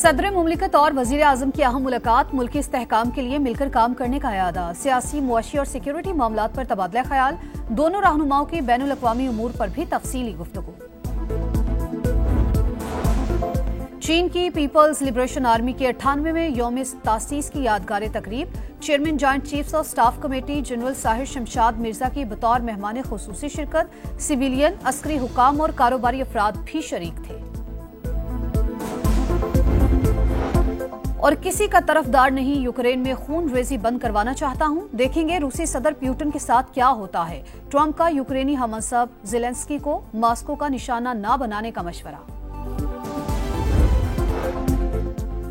صدر مملکت اور وزیر اعظم کی اہم ملاقات ملک کے استحکام کے لیے مل کر کام کرنے کا اعادہ، سیاسی، معاشی اور سیکیورٹی معاملات پر تبادلہ خیال، دونوں رہنماؤں کی بین الاقوامی امور پر بھی تفصیلی گفتگو۔ چین کی پیپلز لبریشن آرمی کے 98ویں یوم تاسیس کی یادگار تقریب، chairman joint chiefs of staff committee general Sahir Shamshad Mirza کی بطور مہمان خصوصی شرکت، سویلین، عسکری حکام اور کاروباری افراد بھی شریک تھے۔ اور کسی کا طرفدار نہیں، یوکرین میں خون ریزی بند کروانا چاہتا ہوں، دیکھیں گے روسی صدر پیوٹن کے ساتھ کیا ہوتا ہے، ٹرمپ کا یوکرینی ہم منصب زیلنسکی کو ماسکو کا نشانہ نہ بنانے کا مشورہ۔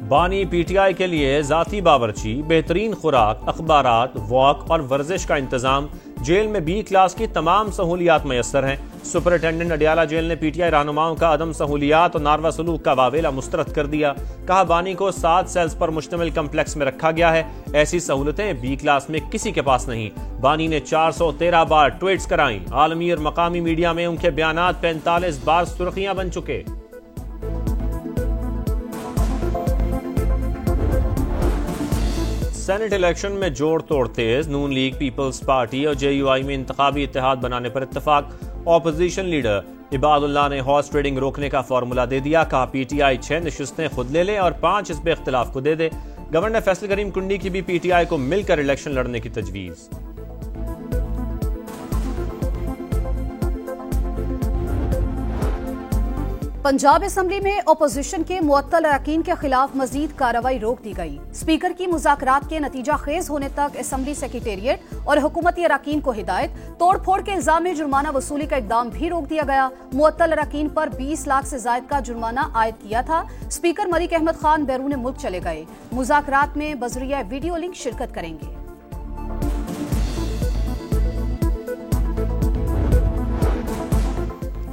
بانی پی ٹی آئی کے لیے ذاتی باورچی، بہترین خوراک، اخبارات، واک اور ورزش کا انتظام، جیل میں بی کلاس کی تمام سہولیات میسر ہیں۔ سپرنٹینڈنٹ اڈیالہ جیل نے پی ٹی آئی رہنماؤں کا عدم سہولیات اور ناروا سلوک کا واویلا مسترد کر دیا، کہا بانی کو 7 سیلز پر مشتمل کمپلیکس میں رکھا گیا ہے، ایسی سہولتیں بی کلاس میں کسی کے پاس نہیں۔ بانی نے 413 بار ٹویٹس کرائیں، عالمی اور مقامی میڈیا میں ان کے بیانات 45 بار سرخیاں بن چکے۔ سینٹ الیکشن میں جوڑ توڑ تیز، نون لیگ، پیپلز پارٹی اور جے یو آئی میں انتخابی اتحاد بنانے پر اتفاق۔ اپوزیشن لیڈر عباد اللہ نے ہارس ٹریڈنگ روکنے کا فارمولا دے دیا، کہا پی ٹی آئی 6 نشستیں خود لے لے اور 5 حزب اختلاف کو دے دے۔ گورنر فیصل کریم کنڈی کی بھی پی ٹی آئی کو مل کر الیکشن لڑنے کی تجویز۔ پنجاب اسمبلی میں اپوزیشن کے معطل اراکین کے خلاف مزید کارروائی روک دی گئی، اسپیکر کی مذاکرات کے نتیجہ خیز ہونے تک اسمبلی سیکریٹریٹ اور حکومتی اراکین کو ہدایت، توڑ پھوڑ کے الزام میں جرمانہ وصولی کا اقدام بھی روک دیا گیا۔ معطل اراکین پر 20 لاکھ سے زائد کا جرمانہ عائد کیا تھا۔ اسپیکر ملک احمد خان بیرون ملک چلے گئے، مذاکرات میں بذریعہ ویڈیو لنک شرکت کریں گے۔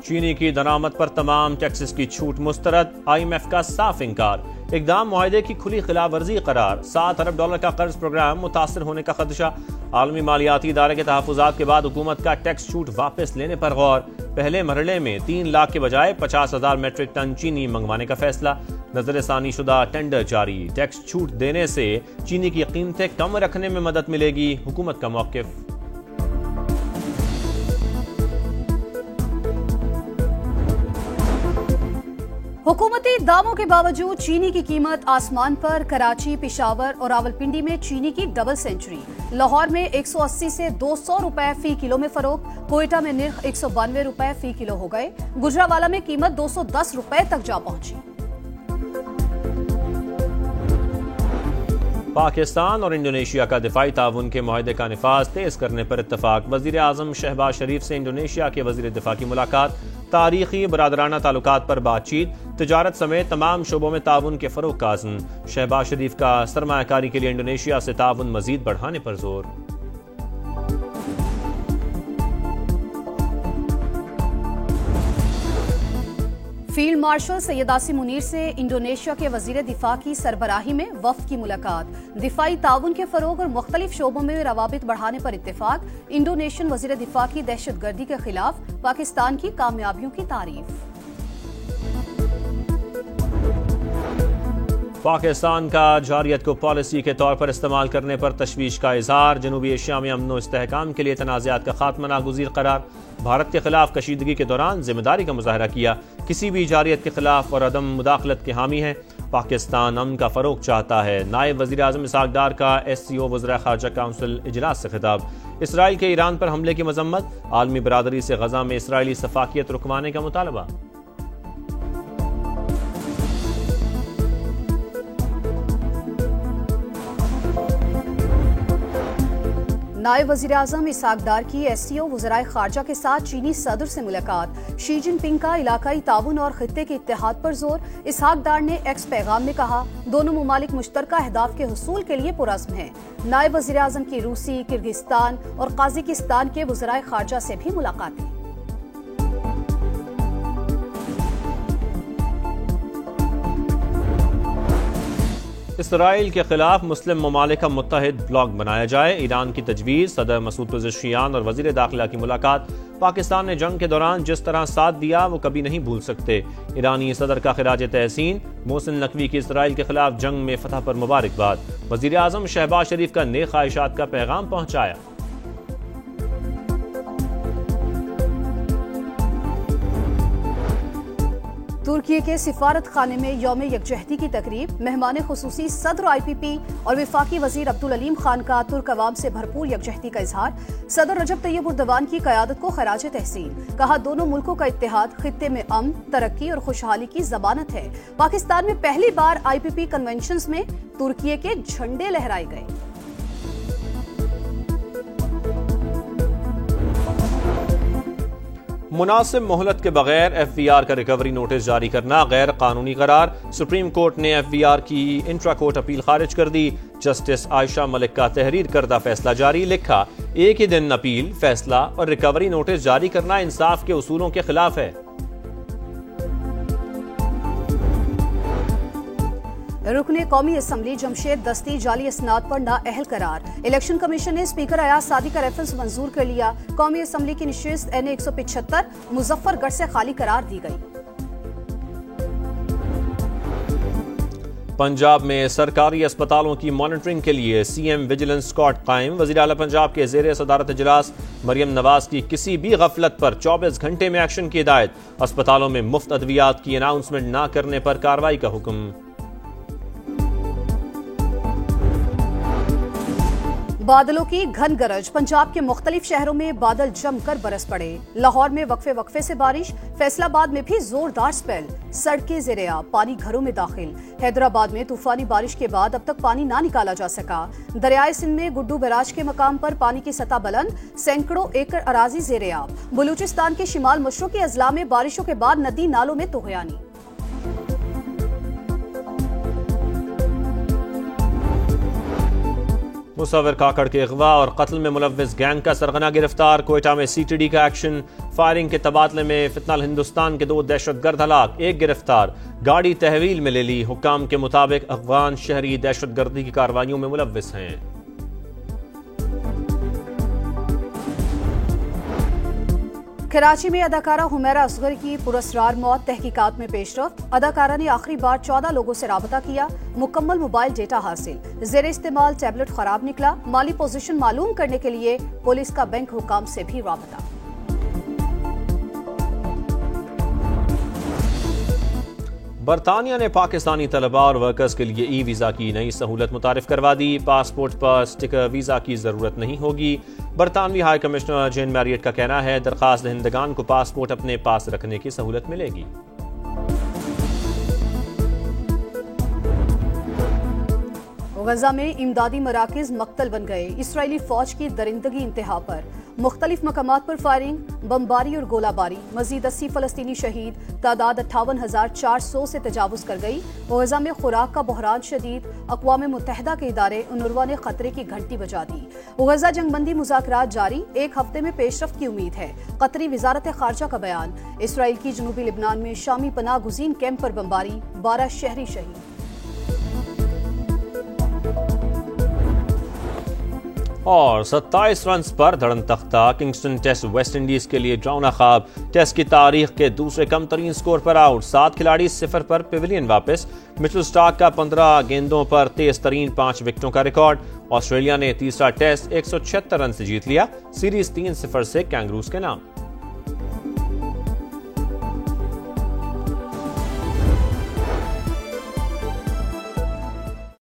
چینی کی درآمد پر تمام ٹیکسز کی چھوٹ مسترد، آئی ایم ایف کا صاف انکار، اقدام معاہدے کی کھلی خلاف ورزی قرار، $7 ارب کا قرض پروگرام متاثر ہونے کا خدشہ، عالمی مالیاتی ادارے کے تحفظات کے بعد حکومت کا ٹیکس چھوٹ واپس لینے پر غور، پہلے مرحلے میں 3 لاکھ کے بجائے 50,000 میٹرک ٹن چینی منگوانے کا فیصلہ، نظر ثانی شدہ ٹینڈر جاری، ٹیکس چھوٹ دینے سے چینی کی قیمتیں کم رکھنے میں مدد ملے گی، حکومت کا موقف۔ حکومتی دعووں کے باوجود چینی کی قیمت آسمان پر، کراچی، پشاور اور راولپنڈی میں چینی کی ڈبل سینچری، لاہور میں 180 سے 200 روپے فی کلو میں فروخت، کوئٹہ میں نرخ 192 روپے فی کلو ہو گئے، گجرانوالہ میں قیمت 210 روپے تک جا پہنچی۔ پاکستان اور انڈونیشیا کا دفاعی تعاون کے معاہدے کا نفاذ تیز کرنے پر اتفاق، وزیر اعظم شہباز شریف سے انڈونیشیا کے وزیر دفاع کی ملاقات، تاریخی برادرانہ تعلقات پر بات چیت، تجارت سمیت تمام شعبوں میں تعاون کے فروغ کا عزم، شہباز شریف کا سرمایہ کاری کے لیے انڈونیشیا سے تعاون مزید بڑھانے پر زور۔ فیلڈ مارشل سید عاصم منیر سے انڈونیشیا کے وزیر دفاع کی سربراہی میں وفد کی ملاقات، دفاعی تعاون کے فروغ اور مختلف شعبوں میں روابط بڑھانے پر اتفاق، انڈونیشین وزیر دفاع کی دہشت گردی کے خلاف پاکستان کی کامیابیوں کی تعریف۔ پاکستان کا جارحیت کو پالیسی کے طور پر استعمال کرنے پر تشویش کا اظہار، جنوبی ایشیا میں امن و استحکام کے لیے تنازعات کا خاتمہ ناگزیر قرار، بھارت کے خلاف کشیدگی کے دوران ذمہ داری کا مظاہرہ کیا، کسی بھی جارحیت کے خلاف اور عدم مداخلت کے حامی ہیں، پاکستان امن کا فروغ چاہتا ہے، نائب وزیر اعظم اسحاق ڈار کا ایس سی او وزرائے خارجہ کونسل اجلاس سے خطاب، اسرائیل کے ایران پر حملے کی مذمت، عالمی برادری سے غزہ میں اسرائیلی سفاکیت رکوانے کا مطالبہ۔ نائب وزیر اعظم اسحاق ڈار کی ایس سی او وزرائے خارجہ کے ساتھ چینی صدر سے ملاقات، شی جن پنگ کا علاقائی تعاون اور خطے کے اتحاد پر زور، اسحاق ڈار نے ایکس پیغام میں کہا دونوں ممالک مشترکہ اہداف کے حصول کے لیے پرعزم ہیں۔ نائب وزیر اعظم کی روسی، کرغزستان اور قازقستان کے وزرائے خارجہ سے بھی ملاقاتیں۔ اسرائیل کے خلاف مسلم ممالک کا متحد بلاک بنایا جائے، ایران کی تجویز، صدر مسعود پزشکیان اور وزیر داخلہ کی ملاقات، پاکستان نے جنگ کے دوران جس طرح ساتھ دیا وہ کبھی نہیں بھول سکتے۔ ایرانی صدر کا خراج تحسین۔ محسن نقوی کی اسرائیل کے خلاف جنگ میں فتح پر مبارکباد۔ وزیر اعظم شہباز شریف کا نیک خواہشات کا پیغام پہنچایا۔ ترکی کے سفارت خانے میں یوم یکجہتی کی تقریب۔ مہمان خصوصی صدر IPP اور وفاقی وزیر عبدالعلیم خان کا ترک عوام سے بھرپور یکجہتی کا اظہار۔ صدر رجب طیب اردوان کی قیادت کو خراج تحسین۔ کہا دونوں ملکوں کا اتحاد خطے میں امن، ترقی اور خوشحالی کی ضمانت ہے۔ پاکستان میں پہلی بار IPP کنونشنز میں ترکی کے جھنڈے لہرائے گئے۔ مناسب مہلت کے بغیر FVR کا ریکوری نوٹس جاری کرنا غیر قانونی قرار۔ سپریم کورٹ نے FVR کی انٹرا کورٹ اپیل خارج کر دی۔ جسٹس عائشہ ملک کا تحریر کردہ فیصلہ جاری۔ لکھا ایک ہی دن اپیل، فیصلہ اور ریکوری نوٹس جاری کرنا انصاف کے اصولوں کے خلاف ہے۔ رکن قومی اسمبلی جمشید دستی جعلی اسناد پر نااہل قرار۔ الیکشن کمیشن نے اسپیکر ایاز سعدی کا ریفرنس منظور کر لیا۔ قومی اسمبلی کی نشست NA 175 مظفر گڑھ سے خالی قرار دی گئی۔ پنجاب میں سرکاری اسپتالوں کی مانیٹرنگ کے لیے CM ویجیلنس اسکواڈ قائم۔ وزیر اعلی پنجاب کے زیر صدارت اجلاس۔ مریم نواز کی کسی بھی غفلت پر 24 گھنٹے میں ایکشن کی ہدایت۔ اسپتالوں میں مفت ادویات کی اناؤنسمنٹ نہ کرنے پر کارروائی کا حکم۔ بادلوں کی گھن گرج۔ پنجاب کے مختلف شہروں میں بادل جم کر برس پڑے۔ لاہور میں وقفے وقفے سے بارش۔ فیصل آباد میں بھی زوردار سپیل۔ سڑکیں زیر آب، پانی گھروں میں داخل۔ حیدرآباد میں طوفانی بارش کے بعد اب تک پانی نہ نکالا جا سکا۔ دریائے سندھ میں گڈو بیراج کے مقام پر پانی کی سطح بلند، سینکڑوں ایکڑ اراضی زیر آب۔ بلوچستان کے شمال مشرقی اضلاع میں بارشوں کے بعد ندی نالوں میں طغیانی۔ مصور کاکڑ کے اغوا اور قتل میں ملوث گینگ کا سرغنہ گرفتار۔ کوئٹہ میں CTD کا ایکشن۔ فائرنگ کے تبادلے میں فتنہ الہندوستان کے 2 دہشت گرد ہلاک، 1 گرفتار۔ گاڑی تحویل میں لے لی۔ حکام کے مطابق افغان شہری دہشت گردی کی کارروائیوں میں ملوث ہیں۔ کراچی میں اداکارہ حمیرہ اصغر کی پراسرار موت، تحقیقات میں پیش رفت۔ اداکارہ نے آخری بار 14 لوگوں سے رابطہ کیا، مکمل موبائل ڈیٹا حاصل۔ زیر استعمال ٹیبلٹ خراب نکلا۔ مالی پوزیشن معلوم کرنے کے لیے پولیس کا بینک حکام سے بھی رابطہ۔ برطانیہ نے پاکستانی طلباء اور ورکرز کے لیے ای ویزا کی نئی سہولت متعارف کروا دی۔ پاسپورٹ پر سٹیکر ویزا کی ضرورت نہیں ہوگی۔ برطانوی ہائی کمشنر جین میریٹ کا کہنا ہے درخواست دہندگان کو پاسپورٹ اپنے پاس رکھنے کی سہولت ملے گی۔ غزہ میں امدادی مراکز مقتل بن گئے۔ اسرائیلی فوج کی درندگی انتہا پر۔ مختلف مقامات پر فائرنگ، بمباری اور گولہ باری۔ مزید 80 فلسطینی شہید۔ تعداد 58,400 سے تجاوز کر گئی۔ غزہ میں خوراک کا بحران شدید۔ اقوام متحدہ کے ادارے UNRWA نے خطرے کی گھنٹی بجا دی۔ غزہ جنگ بندی مذاکرات جاری، 1 ہفتے میں پیش رفت کی امید ہے۔ قطری وزارت خارجہ کا بیان۔ اسرائیل کی جنوبی لبنان میں شامی پناہ گزین کیمپ پر بمباری، 12 شہری شہید۔ اور 27 رنز پر دھڑن تختہ کنگسٹن ٹیسٹ ویسٹ انڈیز کے لیے ڈراؤنا خواب۔ ٹیسٹ کی تاریخ کے دوسرے کم ترین سکور پر آؤٹ۔ 7 کھلاڑی 0 پر پیویلین واپس۔ مچل سٹارک کا 15 گیندوں پر تیز ترین 5 وکٹوں کا ریکارڈ۔ آسٹریلیا نے تیسرا ٹیسٹ 176 رن سے جیت لیا۔ سیریز 3-0 سے کینگروز کے نام۔